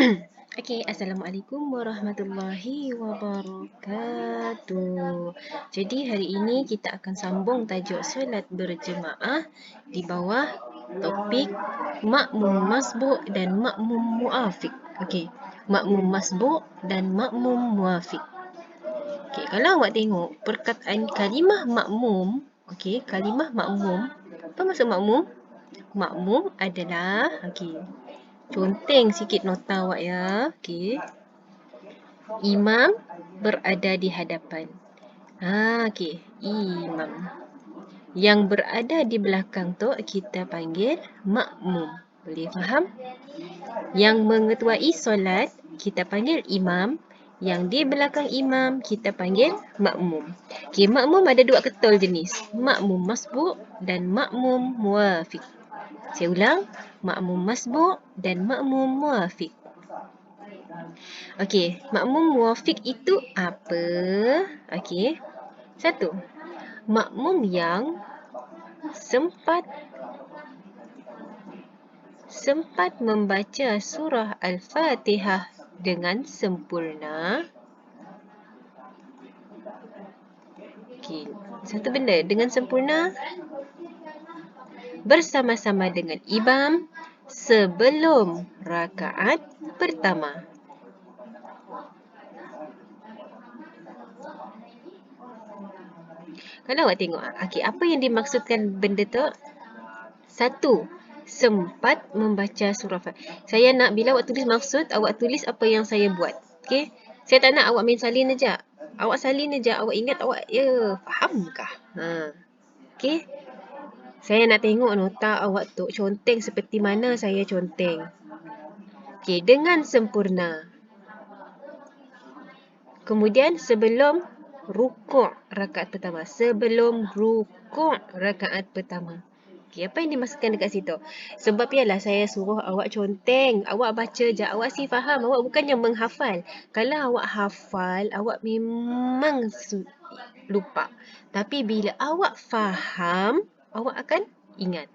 Okey, Assalamualaikum warahmatullahi wabarakatuh. Jadi hari ini kita akan sambung tajuk solat berjemaah di bawah topik makmum masbuk dan makmum muafiq. Okey, makmum masbuk dan makmum muafiq. Okey, kalau awak tengok perkataan kalimah makmum, okey, kalimah makmum, apa maksud makmum? Makmum adalah, okey, conteng sikit nota awak ya. Okey. Imam berada di hadapan. Okey. Imam. Yang berada di belakang tu kita panggil makmum. Boleh faham? Yang mengetuai solat kita panggil imam. Yang di belakang imam kita panggil makmum. Okey, makmum ada dua ketul jenis. Makmum masbuk dan makmum muafiq. Saya ulang, makmum masbuk dan makmum muafiq. Okey, makmum muafiq itu apa? Okey. Satu, makmum yang sempat membaca surah Al-Fatihah dengan sempurna. Okey, satu benda dengan sempurna bersama-sama dengan imam sebelum rakaat pertama. Kalau awak tengok, okey, apa yang dimaksudkan benda tu? Satu, sempat membaca surah Fatihah. Saya nak bila awak tulis maksud, awak tulis apa yang saya buat. Okey? Saya tak nak awak main salin aja. Awak salin aja, awak ingat awak fahamkah? Okey? Saya nak tengok nota awak tu conteng seperti mana saya conteng. Okey, dengan sempurna. Kemudian sebelum rukuk rakaat pertama. Sebelum rukuk rakaat pertama. Okey, apa yang dimaksudkan dekat situ? Sebab ialah saya suruh awak conteng. Awak baca je. Awak si faham. Awak bukannya menghafal. Kalau awak hafal, awak memang lupa. Tapi bila awak faham, awak akan ingat.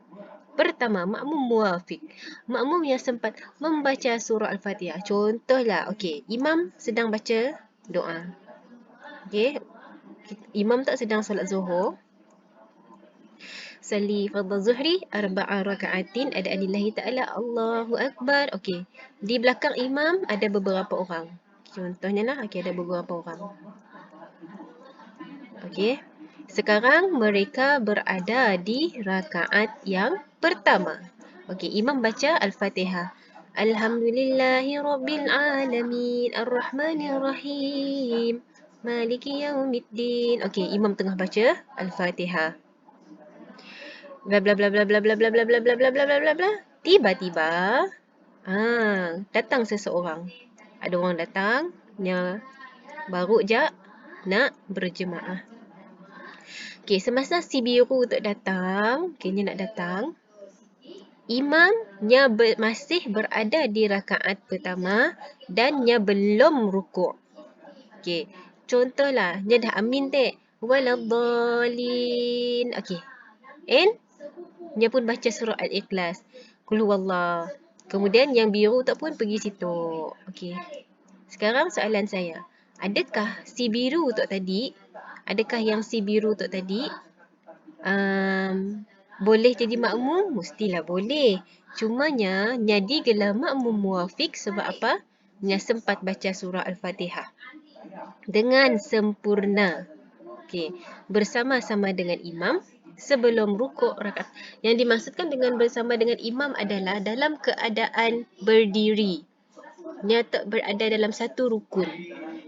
Pertama, makmum muafiq. Makmum yang sempat membaca surah Al-Fatihah. Contohlah, okey, imam sedang baca doa. Okey, imam tak sedang solat zuhur. Salli fardhu zuhri arba'a raka'atin ada lillahi ta'ala Allahu Akbar. Okey, di belakang imam ada beberapa orang. Contohnya lah, okey, ada beberapa orang. Okey, sekarang mereka berada di rakaat yang pertama. Okey, imam baca Al-Fatihah. Alhamdulillahi Rabbil Alamin Ar-Rahmanir Rahim Maliki Yaumiddin. Okey, imam tengah baca Al-Fatihah. Bla bla bla bla bla bla bla bla bla bla bla bla bla bla bla. Tiba-tiba datang seseorang. Ada orang datang yang baru je nak berjemaah. Okey, semasa si biru tu datang, kayaknya nak datang, imamnya masih berada di rakaat pertama dan nya belum rukuk. Okey, contohlah, nya dah amin tak? Waladdallin. Okey. And nya pun baca surah Al-Ikhlas. Qul huwallah. Kemudian yang biru tu pun pergi situ. Okey. Sekarang soalan saya, adakah si biru tu tadi, boleh jadi makmum? Mestilah boleh. Cumanya nya digelar makmum muafiq sebab apa? Nya sempat baca surah Al-Fatihah dengan sempurna. Okey, bersama-sama dengan imam sebelum rukuk rakaat. Yang dimaksudkan dengan bersama dengan imam adalah dalam keadaan berdiri. Nya tak berada dalam satu rukun.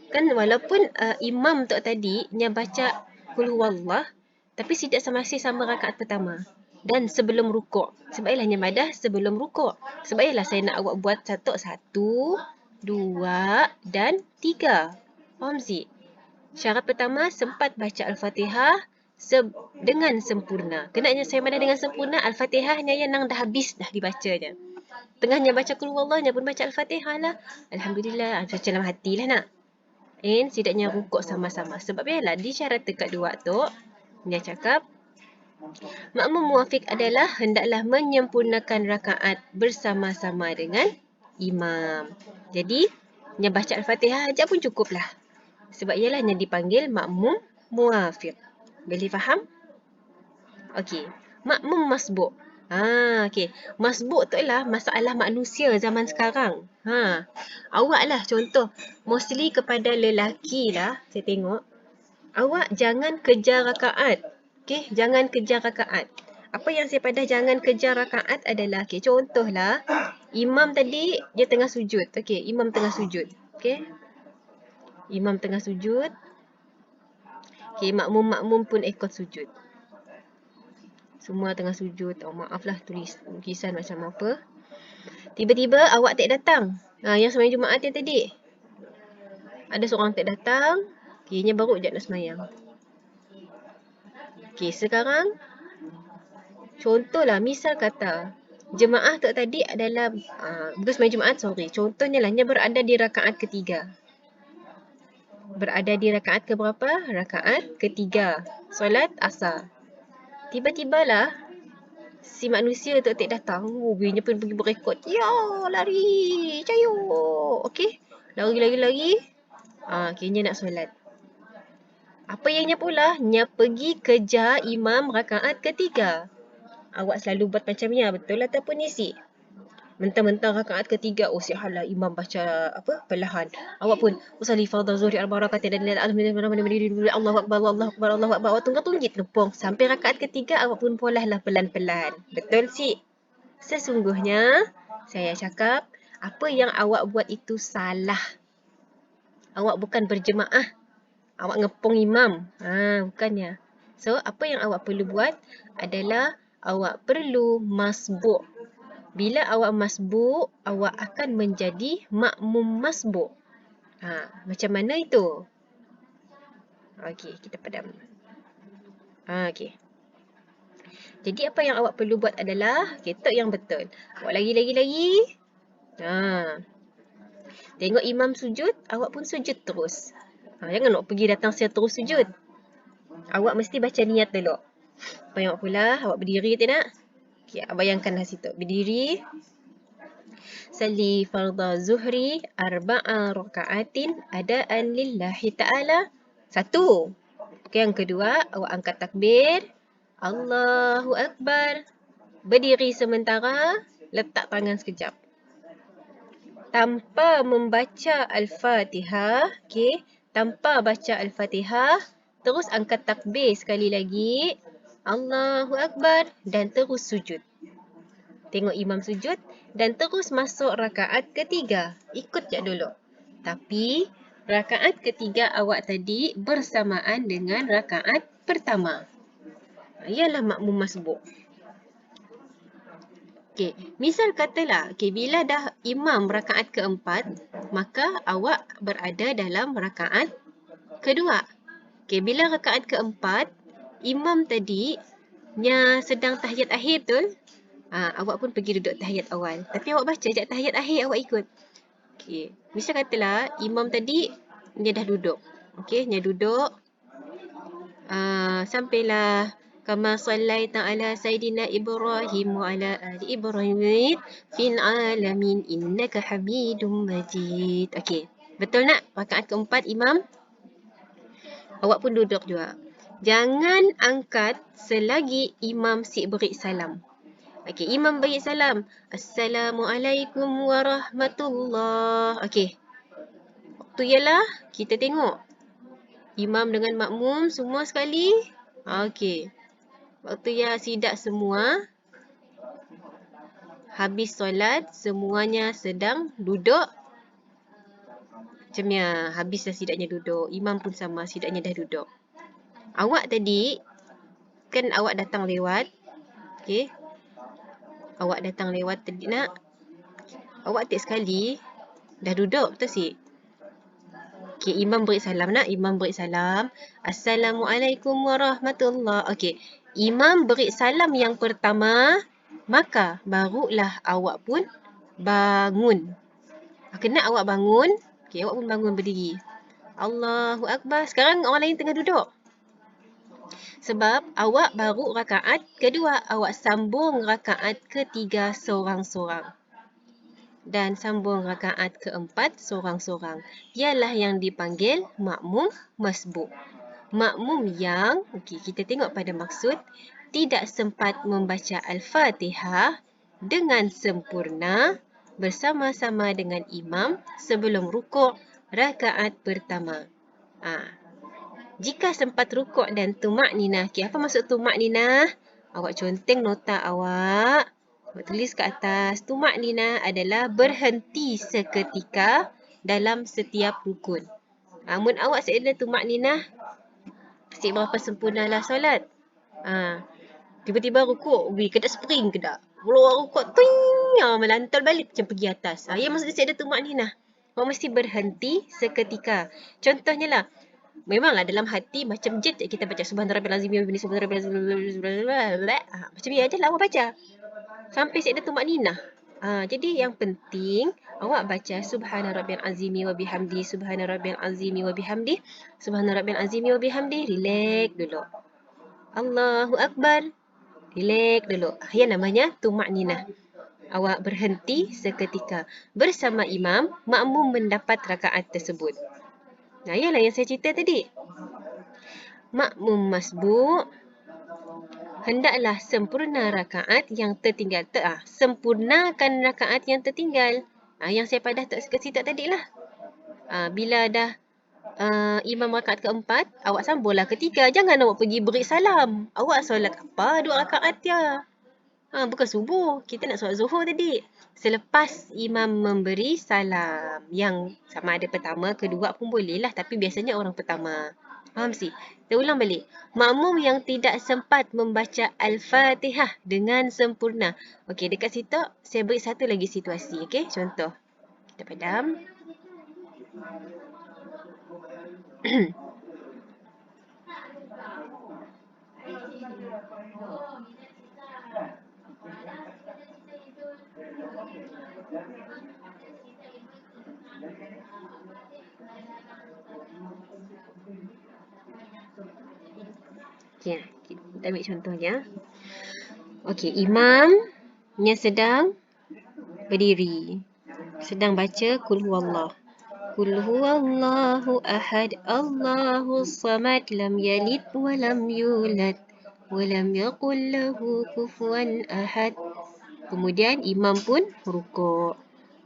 Kan walaupun imam tu tadi nya baca qul huwallah, tapi tidak masih sama rakaat pertama dan sebelum rukuk. Sebab ialah nya madah sebelum rukuk. Sebab ialah saya nak awak buat satu, dua dan tiga. Faham tak? Syarat pertama, sempat baca Al-Fatihah dengan sempurna. Kenanya saya madah dengan sempurna, Al-Fatihahnya yang dah habis dah dibacanya. Tengahnya baca qul huwallahnya pun baca Al-Fatihah lah. Alhamdulillah, baca dalam hati lah nak. And setidaknya rukuk sama-sama. Sebab ialah di syarat dekat dua tu, dia cakap, makmum muafiq adalah hendaklah menyempurnakan rakaat bersama-sama dengan imam. Jadi, yang baca Al-Fatihah aja pun cukup lah. Sebab ialah yang dipanggil makmum muwafiq. Boleh faham? Okey. Makmum masbuk. Okey. Masbuk tu ialah masalah manusia zaman sekarang. Awak lah contoh. Mostly kepada lelaki lah, saya tengok. Awak jangan kejar rakaat. Okey, jangan kejar rakaat. Apa yang saya padah jangan kejar rakaat adalah, okey, contohlah, imam tadi dia tengah sujud. Okey, imam tengah sujud. Okey. Imam tengah sujud. Okey, makmum-makmum pun ikut sujud. Semua tengah sujud. Oh, maaflah tulisan macam apa. Tiba-tiba awak tak datang. Yang sembahyang Jumaat yang tadi. Ada seorang tak datang. Okey, baru je nak sembahyang. Okey, sekarang contohlah, misal kata jemaah tu tadi adalah bukan sembahyang Jumaat, sorry. Contohnya lah, berada di rakaat ketiga. Berada di rakaat ke berapa? Rakaat ketiga. Solat asar. Tiba-tibalah si manusia tu tak datang. Bininya pun pergi berekod. Ya, lari. Cayo. Okey. Lari. Kayaknya nak solat. Apa yang nya pula? Nya pergi kejar imam rakaat ketiga. Awak selalu buat macam ni, betul ataupun isi? Mentang-mentang rakaat ketiga, sialah imam baca perlahan. Awak pun usalli fardhu zuhri arba rakaat dan Allahu akbar. Awak tunggit lempung sampai rakaat ketiga, awak pun polahlah pelan-pelan. Betul si? Sesungguhnya saya cakap apa yang awak buat itu salah. Awak bukan berjemaah. Awak ngepung imam. Bukannya. So, apa yang awak perlu buat adalah awak perlu masbuk. Bila awak masbuk, awak akan menjadi makmum masbuk. Macam mana itu? Okey, kita padam. Okey. Jadi apa yang awak perlu buat adalah ketok yang betul. Awak lagi. Tengok imam sujud, awak pun sujud terus. Jangan nak pergi datang saya terus sujud. Awak mesti baca niat dulu. Apa yang awak pula? Awak berdiri tidak? Okay, bayangkanlah situ. Berdiri. Salli fardha zuhri arba'a raka'atin adaan lillahi ta'ala. 1. Okay, yang kedua, awak angkat takbir. Allahu Akbar. Berdiri sementara. Letak tangan sekejap. Tanpa membaca Al-Fatihah. Okay. Tanpa baca Al-Fatihah. Terus angkat takbir sekali lagi. Allahu Akbar. Dan terus sujud. Tengok imam sujud dan terus masuk rakaat ketiga. Ikut je dulu. Tapi rakaat ketiga awak tadi bersamaan dengan rakaat pertama. Ialah makmum masbuk. Okey, misal katalah, bila dah imam rakaat keempat, maka awak berada dalam rakaat kedua. Okey, bila rakaat keempat, imam tadi nya sedang tahiyat akhir betul? Awak pun pergi duduk tahiyat awal. Tapi awak baca je tahiyat akhir, awak ikut. Okey. Misal katalah imam tadi dia dah duduk. Okey, dia duduk. Sampailah kama sallaita ala sayidina Ibrahim wa ala ali Ibrahim fil alamin innaka Hamidum Majid. Okey. Betul nak? Rakaat keempat imam. Awak pun duduk juga. Jangan angkat selagi imam si beri salam. Okey, imam bagi salam. Assalamualaikum warahmatullahi. Okey. Waktu ialah kita tengok. Imam dengan makmum semua sekali. Okey. Waktu ya sidak semua. Habis solat, semuanya sedang duduk. Macamnya, habis dah sidaknya duduk. Imam pun sama, sidaknya dah duduk. Awak tadi, kan awak datang lewat. Okey. Awak datang lewat tadi nak. Awak tak sekali. Dah duduk, betul si? Okey, imam beri salam nak. Imam beri salam. Assalamualaikum warahmatullahi. Okey, imam beri salam yang pertama. Maka barulah awak pun bangun. Kena awak bangun. Okey, awak pun bangun berdiri. Allahu Akbar. Sekarang orang lain tengah duduk. Sebab awak baru rakaat kedua. Awak sambung rakaat ketiga seorang-seorang. dan sambung rakaat keempat seorang-seorang. Ialah yang dipanggil makmum masbuk. Makmum yang, kita tengok pada maksud, tidak sempat membaca Al-Fatihah dengan sempurna bersama-sama dengan imam sebelum rukuk rakaat pertama. Jika sempat rukuk dan tumak-ninah. Apa maksud tumak-ninah? Awak conteng nota awak. Awak tulis ke atas. Tumak-ninah adalah berhenti seketika dalam setiap rukun. Mun awak seada tumak-ninah, si berapa sempurnalah solat. Tiba-tiba rukuk, kedak spring kedak. Kalau rukuk, melantar balik macam pergi atas. Yang maksudnya seada tumak-ninah. Awak mesti berhenti seketika. Contohnya lah, memanglah dalam hati macam jet kita baca subhan rabbil azim wa bihamdihi subhan rabbil azim macam ni ajalah awak baca sampai seada tumak-ninah. Jadi yang penting awak baca subhana rabbil azim wa bihamdihi subhana rabbil azim wa bihamdihi subhana rabbil azim wa bihamdihi. Relax dulu. Allahu akbar. Relax dulu. Yang namanya tumak-ninah. Awak berhenti seketika bersama imam, makmum mendapat rakaat tersebut. Ialah yang saya cerita tadi. Makmum masbuk hendaklah sempurna rakaat yang tertinggal. Sempurnakan rakaat yang tertinggal. Yang saya padah ke situ tadi lah. Bila dah imam rakaat keempat, awak sambunglah ketiga. Jangan awak pergi beri salam. Awak solat apa? 2 rakaat ya. Bukan subuh. Kita nak solat zuhur tadi. Selepas imam memberi salam. Yang sama ada pertama, kedua pun boleh lah. Tapi biasanya orang pertama. Faham sih? Kita ulang balik. Makmum yang tidak sempat membaca Al-Fatihah dengan sempurna. Okey, dekat situ saya beri satu lagi situasi. Okey, contoh. Kita padam. Okay, kita ambil contohnya. Okey, imamnya sedang berdiri. Sedang baca Qul huwallah. Qul huwallahu ahad, Allahus samad, lam yalid wa lam yulad wa lam yakul lahu kufuwan ahad. Kemudian imam pun rukuk.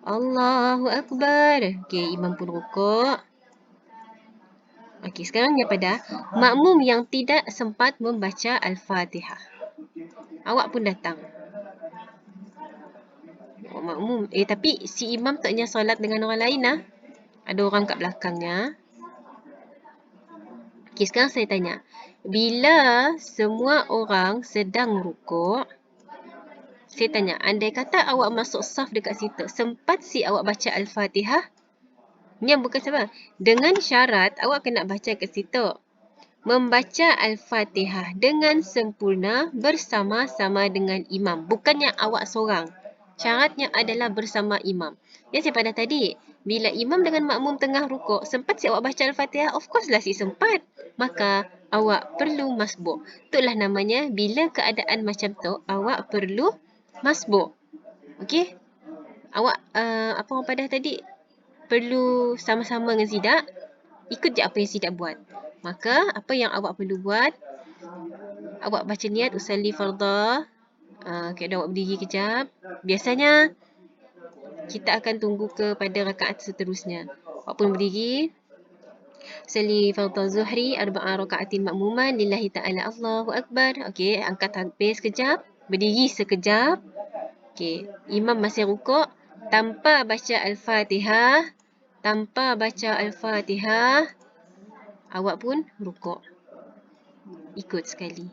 Allahu akbar. Okey, imam pun rukuk. Okey, sekarang pada makmum yang tidak sempat membaca Al-Fatihah. Awak pun datang. Makmum. Tapi si imam taknya solat dengan orang lain lah. Ada orang kat belakangnya. Okey, sekarang saya tanya. Bila semua orang sedang rukuk, saya tanya, andai kata awak masuk saf dekat situ, sempat si awak baca Al-Fatihah? Yang bukan sebab. Dengan syarat, awak kena baca kat situ. Membaca Al-Fatihah dengan sempurna bersama-sama dengan imam. Bukannya awak seorang. Syaratnya adalah bersama imam. Yang saya pada tadi, bila imam dengan makmum tengah rukuk, sempat si awak baca Al-Fatihah? Of course lah si sempat. Maka awak perlu masbuk. Itulah namanya bila keadaan macam tu, awak perlu masbuk. Okey? Awak, apa orang padah tadi? Perlu sama-sama dengan Sidak. Ikut je apa yang Sidak buat. Maka, apa yang awak perlu buat? Awak baca niat usalli fardah. Awak berdiri kejap. Biasanya, kita akan tunggu kepada rakaat seterusnya. Awak pun berdiri. Usalli fardah zuhri, arba'a raka'atin makmuman, lillahi ta'ala Allahu Akbar. Okey, angkat takbir sekejap. Berdiri sekejap. Okey, imam masih rukuk. Tanpa baca Al-Fatihah. Awak pun rukuk. Ikut sekali.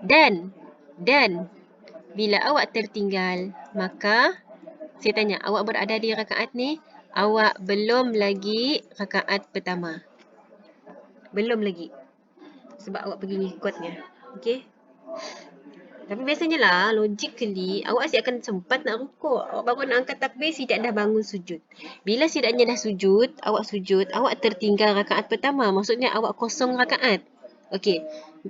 Dan bila awak tertinggal, maka saya tanya, awak berada di rakaat ni, awak belum lagi rakaat pertama. Belum lagi. Sebab awak pergi ngikutnya. Okey? Tapi biasanya lah, logically, awak asyik akan sempat nak rukuk. Awak baru nak angkat takbir, Sidak dah bangun sujud. Bila Sidaknya dah sujud, awak tertinggal rakaat pertama. Maksudnya awak kosong rakaat. Okey.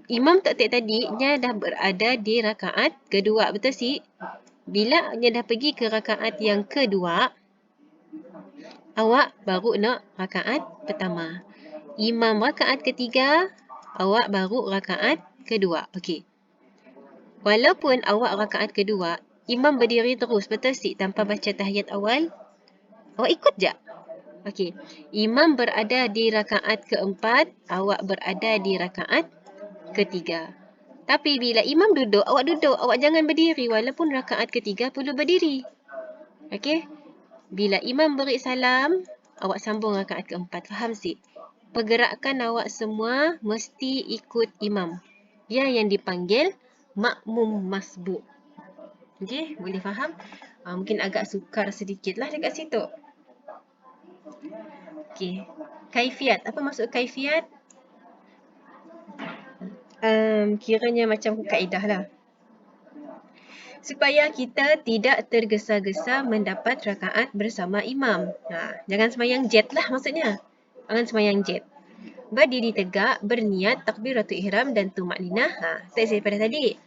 Imam taktik tadi, nya dah berada di rakaat kedua. Betul, Si? Bila nya dah pergi ke rakaat yang kedua, awak baru nak rakaat pertama. Imam rakaat ketiga, awak baru rakaat kedua. Okey. Walaupun awak rakaat kedua, imam berdiri terus, betul tak? Tanpa baca tahiyat awal, awak ikut je. Okey. Imam berada di rakaat keempat, awak berada di rakaat ketiga. Tapi bila imam duduk, awak duduk. Awak jangan berdiri walaupun rakaat ketiga perlu berdiri. Okey. Bila imam beri salam, awak sambung rakaat keempat. Faham tak? Pergerakan awak semua mesti ikut imam. Dia yang dipanggil makmum masbuk. Okey, boleh faham? Mungkin agak sukar sedikit lah dekat situ. Okey. Kaifiat. Apa maksud kaifiat? Kiranya macam kaedah lah. Supaya kita tidak tergesa-gesa mendapat rakaat bersama imam. Jangan semayang jet lah maksudnya. Jangan semayang jet. Berdiri tegak, berniat takbiratul ihram dan tumakninah. Saya daripada tadi.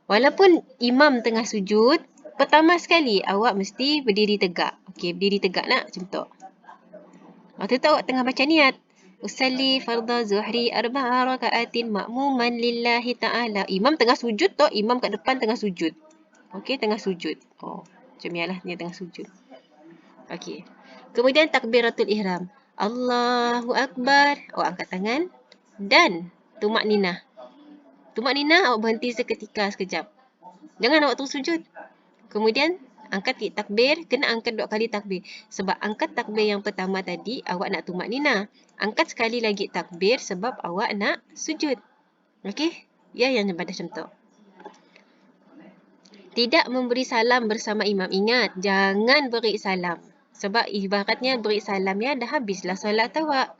Walaupun imam tengah sujud, pertama sekali awak mesti berdiri tegak. Okey, berdiri tegak nak macam tu. Waktu tu awak tengah baca niat. Usalli fardha zuhri arba'a raka'atin ma'muman lillahi ta'ala. Imam tengah sujud tu, imam kat depan tengah sujud. Okey, tengah sujud. Macam ni lah, dia tengah sujud. Okey. Kemudian takbiratul ihram. Allahu Akbar. Awak angkat tangan. Dan tumakninah. Tumakninah awak berhenti seketika, sekejap. Jangan awak terus sujud. Kemudian angkat takbir, kena angkat 2 kali takbir. Sebab angkat takbir yang pertama tadi, awak nak tumakninah. Angkat sekali lagi takbir sebab awak nak sujud. Okey? Ya, yang pada macam tu. Tidak memberi salam bersama imam. Ingat, jangan beri salam. Sebab ibaratnya beri salam ya, dah habislah solat awak.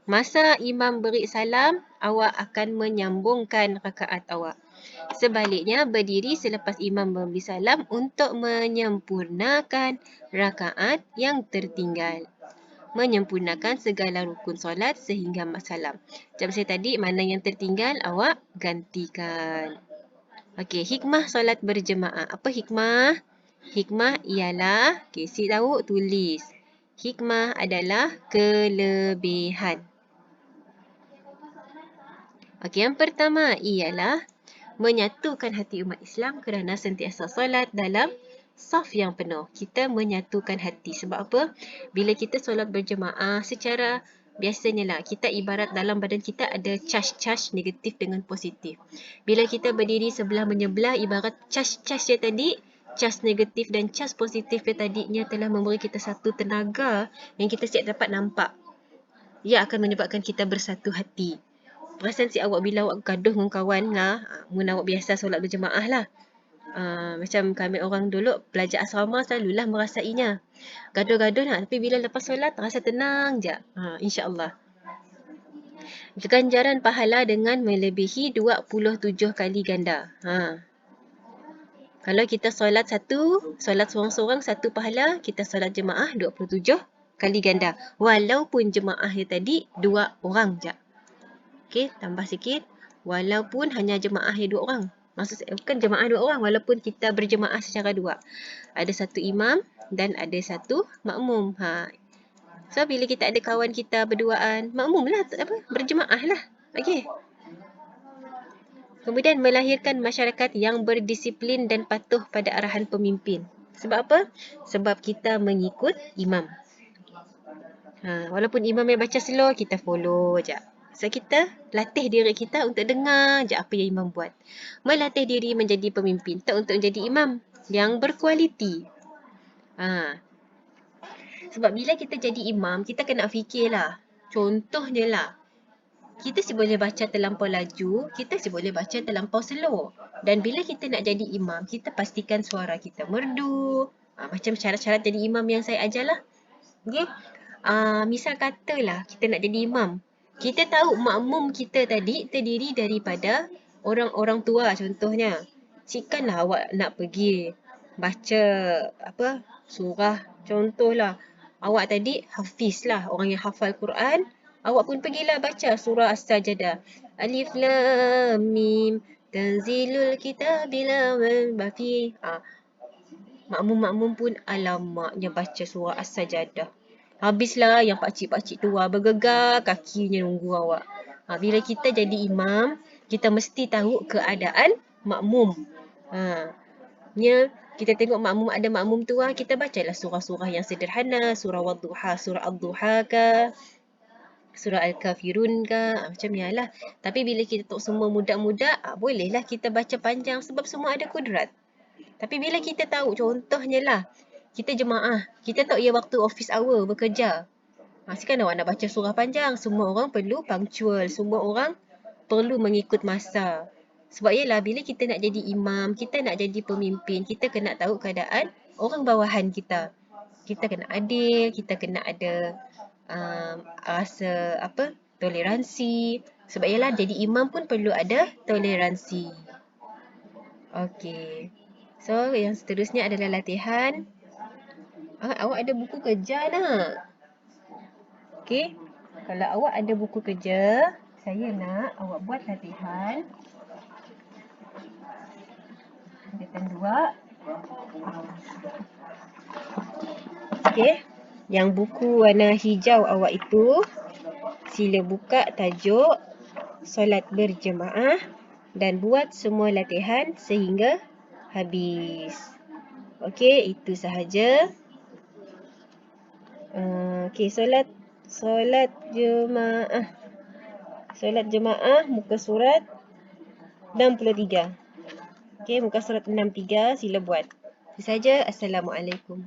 Masa imam beri salam, awak akan menyambungkan rakaat awak. Sebaliknya, berdiri selepas imam memberi salam untuk menyempurnakan rakaat yang tertinggal. Menyempurnakan segala rukun solat sehingga salam. Macam saya tadi, mana yang tertinggal, awak gantikan. Okey, hikmah solat berjemaah. Apa hikmah? Hikmah ialah, si tahu, tulis. Hikmah adalah kelebihan. Okey, yang pertama ialah menyatukan hati umat Islam kerana sentiasa solat dalam saf yang penuh. Kita menyatukan hati. Sebab apa? Bila kita solat berjemaah, secara biasanya lah, kita ibarat dalam badan kita ada charge negatif dengan positif. Bila kita berdiri sebelah menyebelah, ibarat charge dia tadi, charge negatif dan charge positif dia tadinya telah memberi kita satu tenaga yang kita siap dapat nampak. Ia akan menyebabkan kita bersatu hati. Perasan si awak bila awak gaduh dengan kawan lah, mungkin awak biasa solat berjemaah lah. Macam kami orang dulu belajar asrama selalulah merasainya. Gaduh-gaduh nak, tapi bila lepas solat rasa tenang je. InsyaAllah. Ganjaran pahala dengan melebihi 27 kali ganda. Kalau kita solat seorang-seorang satu pahala, kita solat jemaah 27 kali ganda. Walaupun jemaah tadi 2 orang je. Okey, tambah sikit. Walaupun hanya jemaah 2 orang. Maksud saya, bukan jemaah 2 orang. Walaupun kita berjemaah secara 2. Ada satu imam dan ada satu makmum. So, bila kita ada kawan kita berduaan, makmum lah, berjemaah lah. Okey. Kemudian melahirkan masyarakat yang berdisiplin dan patuh pada arahan pemimpin. Sebab apa? Sebab kita mengikut imam. Walaupun imam yang baca slow, kita follow je. So, kita latih diri kita untuk dengar je apa yang imam buat. Melatih diri menjadi pemimpin, tak untuk menjadi imam yang berkualiti. Sebab bila kita jadi imam, kita kena fikirlah. Contohnya lah, kita si boleh baca terlampau laju, kita si boleh baca terlampau slow. Dan bila kita nak jadi imam, kita pastikan suara kita merdu. Macam syarat-syarat jadi imam yang saya ajarlah. Okay? Misal katalah kita nak jadi imam. Kita tahu makmum kita tadi terdiri daripada orang-orang tua contohnya. Jikalau awak nak pergi baca surah, contohlah awak tadi hafiz lah, orang yang hafal Quran, awak pun pergilah baca surah As-Sajdah. Alif Lam Mim Tanzilul Kitabil La Fi. Makmum-makmum pun alamaknya baca surah As-Sajdah. Habislah yang pakcik-pakcik tua bergegar kakinya nunggu awak. Bila kita jadi imam, kita mesti tahu keadaan makmum. Kita tengok makmum ada makmum tua, kita bacalah surah-surah yang sederhana, surah Wadduha, surah Ad-Duha ke, surah Al-Kafirun ke, macam ni lah. Tapi bila kita tengok semua muda-muda, bolehlah kita baca panjang sebab semua ada kudrat. Tapi bila kita tahu, contohnya lah, kita jemaah, kita tahu ia waktu office hour bekerja. Sekarang awak nak baca surah panjang, semua orang perlu punctual, semua orang perlu mengikut masa. Sebab ialah bila kita nak jadi imam, kita nak jadi pemimpin, kita kena tahu keadaan orang bawahan kita. Kita kena adil, kita kena ada rasa toleransi. Sebab ialah jadi imam pun perlu ada toleransi. Okey. So, yang seterusnya adalah latihan. Awak ada buku kerja tak? Okey. Kalau awak ada buku kerja, saya nak awak buat latihan. Latihan 2. Okey. Yang buku warna hijau awak itu, sila buka tajuk solat berjemaah dan buat semua latihan sehingga habis. Okey, itu sahaja. Okey, solat jemaah. Solat jemaah muka surat 63. Okey, muka surat 63 sila buat. Itu sahaja. Assalamualaikum.